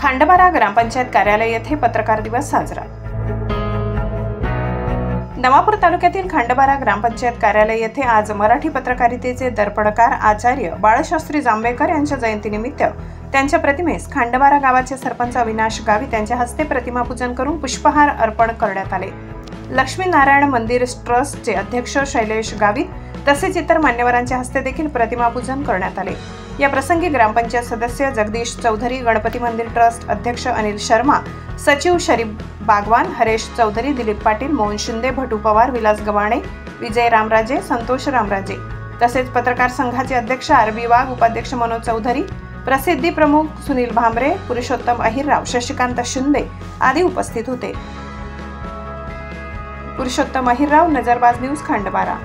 खांडबारा ग्रामपंचायत कार्यालय येथे पत्रकार दिवस साजरा। नवापूर तालुक्यातील खांडबारा ग्रामपंचायत कार्यालय येथे आज मराठी पत्रकारितेचे दर्पणकार आचार्य बाळशास्त्री जांभेकर यांच्या जयंतीनिमित्त त्यांच्या प्रतिमेस खांडबारा गावाचे सरपंच अविनाश गावित यांच्या हस्ते प्रतिमा पूजन करून पुष्पहार अर्पण करण्यात आले। लक्ष्मीनारायण मंदिर ट्रस्टचे अध्यक्ष शैलेश गावित तसेच इतर मान्यवरांच्या हस्ते देखील प्रतिमा पूजन करण्यात आले। या प्रसंगी ग्रामपंचायत सदस्य जगदीश चौधरी, गणपती मंदिर ट्रस्ट अध्यक्ष अनिल शर्मा, सचिव शरीफ बागवान, हरेश चौधरी, दिलीप पाटील, मोहन शिंदे, भटू पवार, विलास गवाणे, विजय रामराजे, संतोष रामराजे तसेच पत्रकार संघाचे अध्यक्ष आरबी वाघ, उपाध्यक्ष मनोज चौधरी, प्रसिद्धी प्रमुख सुनील भामरे, पुरुषोत्तम अहिरराव, शशिकांत शिंदे आदी उपस्थित होते। पुरुषोत्तम अहिरराव, नजरबाज न्यूज, खांडबारा।